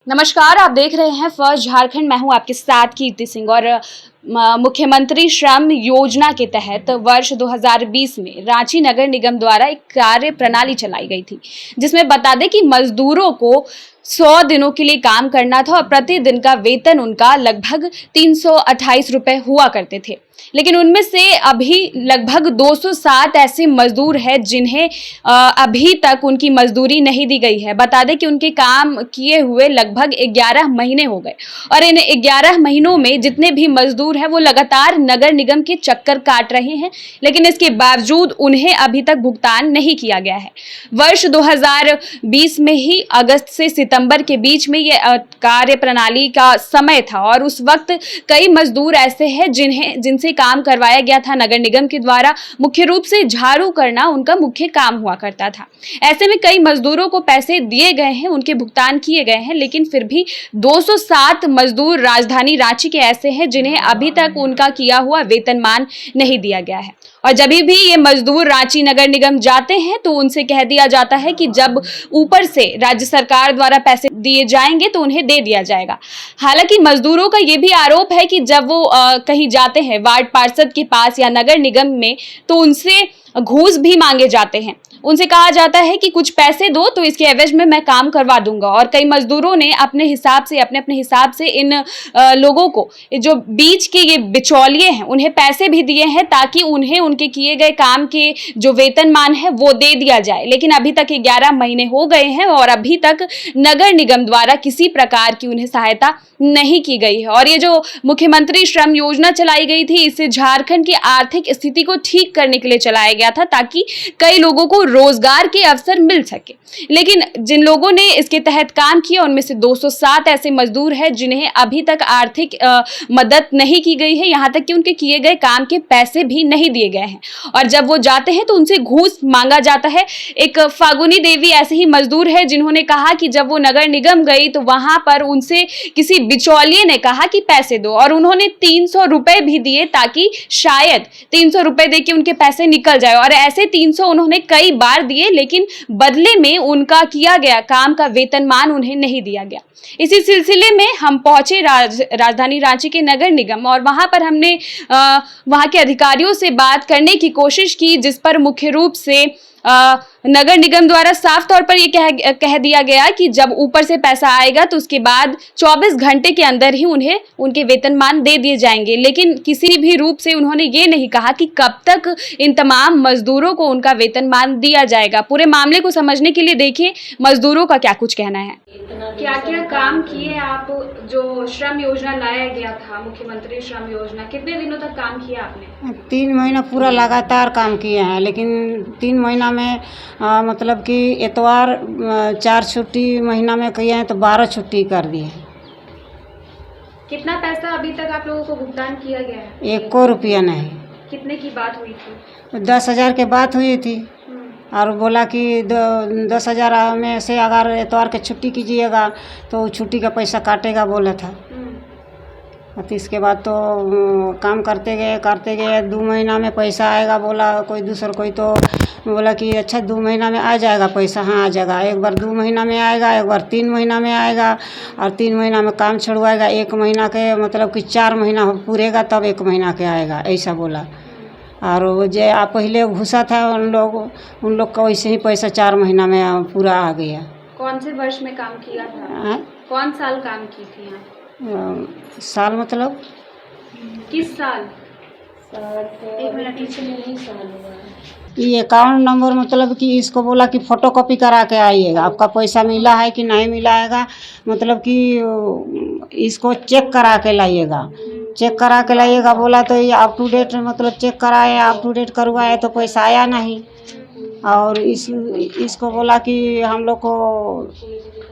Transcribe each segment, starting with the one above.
नमस्कार, आप देख रहे हैं फर्स्ट झारखंड। मैं हूं आपके साथ कीर्ति सिंह। और मुख्यमंत्री श्रम योजना के तहत वर्ष 2020 में रांची नगर निगम द्वारा एक कार्य प्रणाली चलाई गई थी, जिसमें बता दें कि मजदूरों को 100 दिनों के लिए काम करना था और प्रतिदिन का वेतन उनका लगभग 328 रुपए हुआ करते थे। लेकिन उनमें से अभी लगभग 207 ऐसे मजदूर हैं जिन्हें अभी तक उनकी मजदूरी नहीं दी गई है। बता दें कि उनके काम किए हुए लगभग 11 महीने हो गए और इन 11 महीनों में जितने भी मजदूर हैं वो लगातार नगर निगम के चक्कर काट रहे हैं, लेकिन इसके बावजूद उन्हें अभी तक भुगतान नहीं किया गया है। वर्ष 2020 में ही अगस्त से सितंबर के बीच में ये कार्य प्रणाली का समय था और उस वक्त कई मजदूर ऐसे हैं जिनसे काम करवाया गया था नगर निगम के द्वारा। मुख्य रूप से झाड़ू करना उनका मुख्य काम हुआ करता था। ऐसे में कई मजदूरों को पैसे दिए गए हैं, उनके भुगतान किए गए हैं, लेकिन फिर भी 207 मजदूर राजधानी रांची के ऐसे हैं जिन्हें अभी तक उनका किया हुआ वेतनमान नहीं दिया गया है। और जब भी ये मजदूर रांची नगर निगम जाते हैं तो उनसे कह दिया जाता है कि जब ऊपर से राज्य सरकार द्वारा पैसे दिए जाएंगे तो उन्हें दे दिया जाएगा। हालांकि मजदूरों का ये भी आरोप है कि जब वो कहीं जाते हैं वार्ड पार्षद के पास या नगर निगम में तो उनसे घूस भी मांगे जाते हैं। उनसे कहा जाता है कि कुछ पैसे दो तो इसके एवज में मैं काम करवा दूंगा। और कई मजदूरों ने अपने अपने हिसाब से इन लोगों को, जो बीच के ये बिचौलिए हैं, उन्हें पैसे भी दिए हैं ताकि उन्हें उनके किए गए काम के जो वेतनमान है वो दे दिया जाए। लेकिन अभी तक 11 महीने हो गए हैं और अभी तक नगर निगम द्वारा किसी प्रकार की उन्हें सहायता नहीं की गई है। और ये जो मुख्यमंत्री श्रम योजना चलाई गई थी, इससे झारखंड की आर्थिक स्थिति को ठीक करने के लिए चलाया गया था ताकि कई लोगों को रोजगार के अवसर मिल सके। लेकिन जिन लोगों ने इसके तहत काम किया उनमें से 207 ऐसे मजदूर हैं जिन्हें अभी तक आर्थिक मदद नहीं की गई है, यहाँ तक कि उनके किए गए काम के पैसे भी नहीं दिए गए हैं। और जब वो जाते हैं तो उनसे घूस मांगा जाता है। एक फागुनी देवी ऐसे ही मजदूर है जिन्होंने कहा कि जब वो नगर निगम गई तो वहां पर उनसे किसी बिचौलिए ने कहा कि पैसे दो और उन्होंने 300 रुपए भी दिए ताकि शायद 300 रुपए देके उनके पैसे निकल जाए। और ऐसे 300 उन्होंने कई बार दिए, लेकिन बदले में उनका किया गया काम का वेतनमान उन्हें नहीं दिया गया। इसी सिलसिले में हम पहुंचे राजधानी रांची के नगर निगम और वहां पर हमने वहां के अधिकारियों से बात करने की कोशिश की, जिस पर मुख्य रूप से नगर निगम द्वारा साफ तौर पर यह कह दिया गया कि जब ऊपर से पैसा आएगा तो उसके बाद 24 घंटे के अंदर ही उन्हें उनके वेतनमान दे दिए जाएंगे। लेकिन किसी भी रूप से उन्होंने ये नहीं कहा कि कब तक इन तमाम मजदूरों को उनका वेतनमान दिया जाएगा। पूरे मामले को समझने के लिए देखिए मजदूरों का क्या कुछ कहना है। क्या क्या काम किए आप? जो श्रम योजना लाया गया था, मुख्यमंत्री श्रम योजना, कितने दिनों तक काम किया आपने? 3 महीना पूरा लगातार काम किए हैं, लेकिन 3 महीना में मतलब कि इतवार 4 छुट्टी महीना में किए हैं तो 12 छुट्टी कर दिए हैं। कितना पैसा अभी तक आप लोगों को भुगतान किया गया है? 1 रुपया नहीं। कितने की बात हुई थी? 10,000 की बात हुई थी और बोला कि 10,000 में से अगर इतवार के छुट्टी कीजिएगा तो छुट्टी का पैसा काटेगा बोला था। तो इसके बाद तो काम करते गए 2 महीना में पैसा आएगा बोला कोई तो बोला कि अच्छा 2 महीना में आ जाएगा पैसा। हाँ आ जाएगा। एक बार 2 महीना में आएगा, एक बार 3 महीना में आएगा और 3 महीना में काम छुड़वाएगा। 1 महीना के मतलब कि 4 महीना पूरेगा तब 1 महीना के आएगा, ऐसा बोला। और वो जो आप पहले घुसा था उन लोग का वैसे ही पैसा 4 महीना में पूरा आ गया। कौन से वर्ष में काम किया था? कौन साल काम की थी यहाँ? साल मतलब किस साल? एक मिनट पीछे नहीं साल हुआ। ये अकाउंट नंबर मतलब कि इसको बोला कि फोटोकॉपी करा के आइएगा, आपका पैसा मिला है कि नहीं मिला है, मतलब कि इसको चेक करा के लाइएगा बोला। तो ये अप टू डेट मतलब चेक कराए, अप टू डेट करवाए तो पैसा आया नहीं। और इसको बोला कि हम लोग को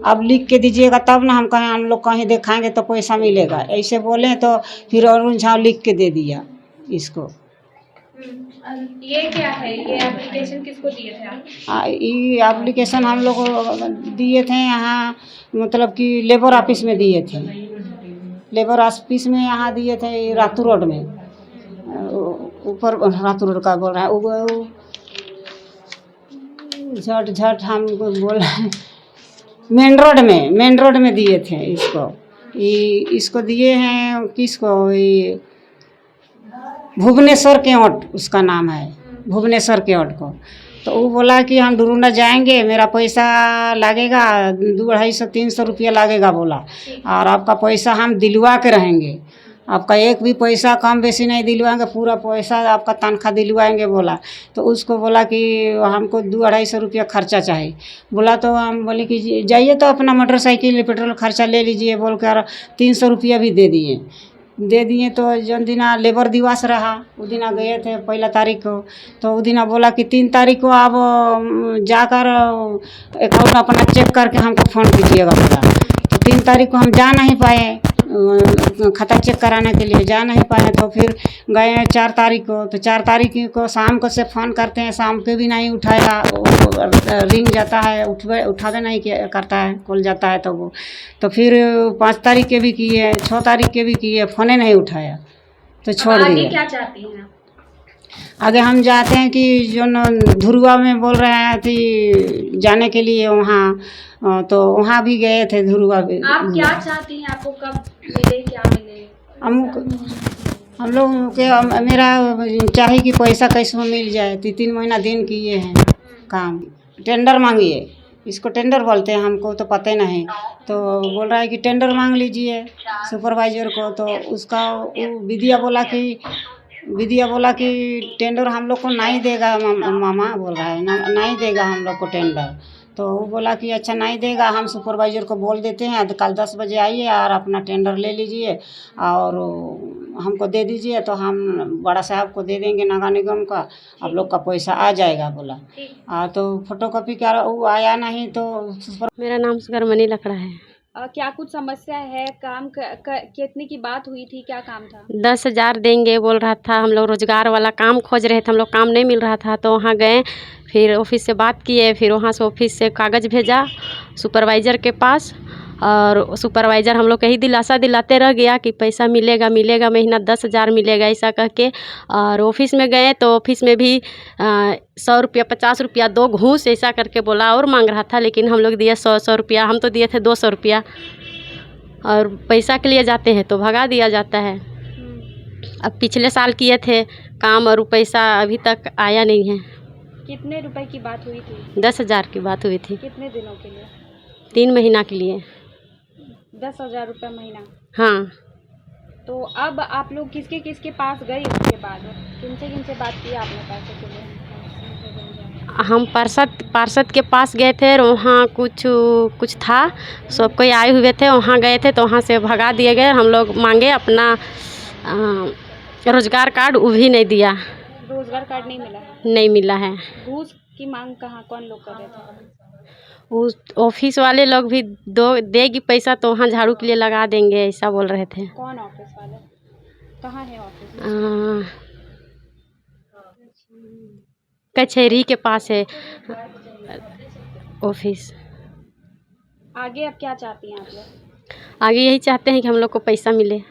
अब लिख के दीजिएगा तब ना हम लोग कहीं दिखाएंगे तो पैसा मिलेगा, ऐसे बोले। तो फिर अरुण झा लिख के दे दिया इसको। ये क्या है? ये एप्लीकेशन किसको दिए थे आप? ये एप्लीकेशन हम लोग दिए थे यहाँ मतलब कि लेबर ऑफिस में दिए थे। लेबर ऑफिस में यहाँ दिए थे रातू रोड में, ऊपर रातू रोड का बोल रहा है झट हम बोल रहे हैं मेन रोड में दिए थे इसको। इसको दिए हैं किसको, ये भुवनेश्वर केवट उसका नाम है, भुवनेश्वर केवट को। तो वो बोला कि हम डुरुंडा जाएंगे, मेरा पैसा लगेगा 200-250-300 रुपया लगेगा बोला, और आपका पैसा हम दिलवा के रहेंगे, आपका एक भी पैसा कम बेसी नहीं दिलवाएंगे, पूरा पैसा आपका तनख्वाह दिलवाएंगे बोला। तो उसको बोला कि हमको 200-250 रुपया खर्चा चाहिए बोला। तो हम बोले कि जाइए तो अपना मोटरसाइकिल पेट्रोल खर्चा ले लीजिए बोल कर 300 रुपया भी दे दिए। तो जौन दिना लेबर दिवस रहा उस दिना गए थे 1 तारीख को। तो उस दिना बोला कि 3 तारीख को आप जाकर अकाउंट अपना चेक करके हमको फ़ोन कीजिएगा बोला। तो 3 तारीख को हम जा नहीं पाए, खाता चेक कराने के लिए जा नहीं पाए। तो फिर गए 4 तारीख को। तो 4 तारीख को शाम को से फ़ोन करते हैं, शाम को भी नहीं उठाया, रिंग जाता है, उठावे नहीं करता है, कॉल जाता है। तो वो तो फिर 5 तारीख के भी किए, 6 तारीख के भी किए, फ़ोने नहीं उठाया तो छोड़ दिए। आगे क्या चाहती हैं? आगे हम जाते हैं कि जो न धुरुआ में बोल रहे हैं कि जाने के लिए वहाँ, तो वहाँ भी गए थे धुरुआ भी। आप क्या चाहती हैं, आपको कब मिले, क्या मिले? हम लोग के मेरा चाहिए कि पैसा कैसे मिल जाए। 3 महीना दिन किए हैं काम, टेंडर मांगिए, इसको टेंडर बोलते हैं, हमको तो पता नहीं। तो बोल रहा है कि टेंडर मांग लीजिए सुपरवाइजर को। तो उसका विद्या बोला कि टेंडर हम लोग को नहीं देगा, मामा बोल रहा है नहीं देगा हम लोग को टेंडर। तो वो बोला कि अच्छा नहीं देगा, हम सुपरवाइजर को बोल देते हैं, तो कल 10 बजे आइए और अपना टेंडर ले लीजिए और हमको दे दीजिए, तो हम बड़ा साहब को दे देंगे नगर निगम का, आप लोग का पैसा आ जाएगा बोला। तो फोटोकॉपी का वो आया नहीं। तो मेरा नाम सुगरमनी लकड़ा है। क्या कुछ समस्या है? काम कितने की बात हुई थी, क्या काम था? 10,000 देंगे बोल रहा था। हम लोग रोजगार वाला काम खोज रहे थे, हम लोग काम नहीं मिल रहा था। तो वहाँ गए, फिर ऑफिस से बात किए, फिर वहाँ से ऑफिस से कागज़ भेजा सुपरवाइज़र के पास, और सुपरवाइज़र हम लोग को यही दिलासा दिलाते रह गया कि पैसा मिलेगा महीना 10,000 मिलेगा ऐसा कह के। और ऑफिस में गए तो ऑफिस में भी 100 रुपया 50 रुपया 2 घूस ऐसा करके बोला, और मांग रहा था। लेकिन हम लोग दिए 100 रुपया, हम तो दिए थे 200 रुपया। और पैसा के लिए जाते हैं तो भगा दिया जाता है। अब पिछले साल किए थे काम और पैसा अभी तक आया नहीं है। कितने रुपए की बात हुई थी? 10,000 की बात हुई थी। कितने दिनों के लिए? 3 महीना के लिए। 10,000 रुपये महीना? हाँ। तो अब आप लोग किसके पास गए? उसके बाद किनसे बात की आपने पैसे के लिए? हम पार्षद के पास गए थे, वहाँ कुछ था, सब कोई आए हुए थे, वहाँ गए थे तो वहाँ से भगा दिए गए। हम लोग मांगे अपना रोजगार कार्ड, वो भी नहीं दिया। रोजगार कार्ड नहीं मिला? नहीं मिला है। घूस की मांग कौन लोग कर रहे थे? उस ऑफिस वाले लोग भी देगी पैसा तो वहाँ झाड़ू के लिए लगा देंगे ऐसा बोल रहे थे। कौन ऑफिस वाले? कहाँ है ऑफिस? कचहरी के पास है ऑफिस। आगे अब क्या चाहती हैं आप लोग? आगे यही चाहते हैं कि हम लोग को पैसा मिले।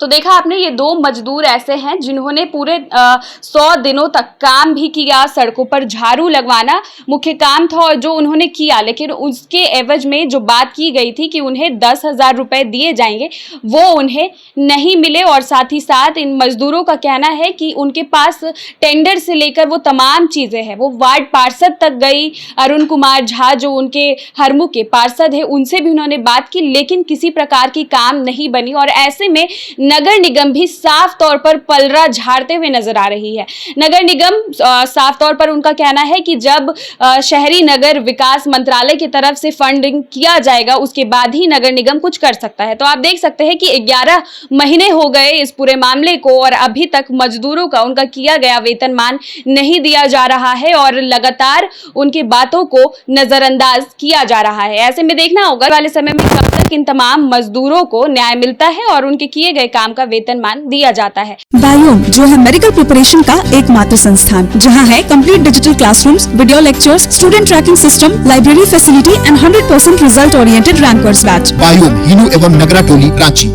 तो देखा आपने, ये 2 मजदूर ऐसे हैं जिन्होंने पूरे 100 दिनों तक काम भी किया, सड़कों पर झाड़ू लगवाना मुख्य काम था और जो उन्होंने किया, लेकिन उसके एवज में जो बात की गई थी कि उन्हें 10,000 रुपए दिए जाएंगे, वो उन्हें नहीं मिले। और साथ ही साथ इन मजदूरों का कहना है कि उनके पास टेंडर से लेकर वो तमाम चीज़ें हैं। वो वार्ड पार्षद तक गई, अरुण कुमार झा जो उनके हरमू के पार्षद है, उनसे भी उन्होंने बात की, लेकिन किसी प्रकार की काम नहीं बनी। और ऐसे में नगर निगम भी साफ तौर पर पलड़ा झाड़ते हुए नजर आ रही है। नगर निगम साफ तौर पर उनका कहना है कि जब शहरी नगर विकास मंत्रालय की तरफ से फंडिंग किया जाएगा उसके बाद ही नगर निगम कुछ कर सकता है। तो आप देख सकते हैं कि 11 महीने हो गए इस पूरे मामले को और अभी तक मजदूरों का उनका किया गया वेतनमान नहीं दिया जा रहा है और लगातार उनकी बातों को नजरअंदाज किया जा रहा है। ऐसे में देखना होगा वाले समय में कब तक इन तमाम मजदूरों को न्याय मिलता है और उनके किए गए काम का वेतनमान दिया जाता है। बायोम जो है मेडिकल प्रिपरेशन का एकमात्र संस्थान जहां है complete digital classrooms, video lectures, student tracking system, library facility and 100% result oriented rankers batch. Biome Hinoo एवं नगरा टोली रांची।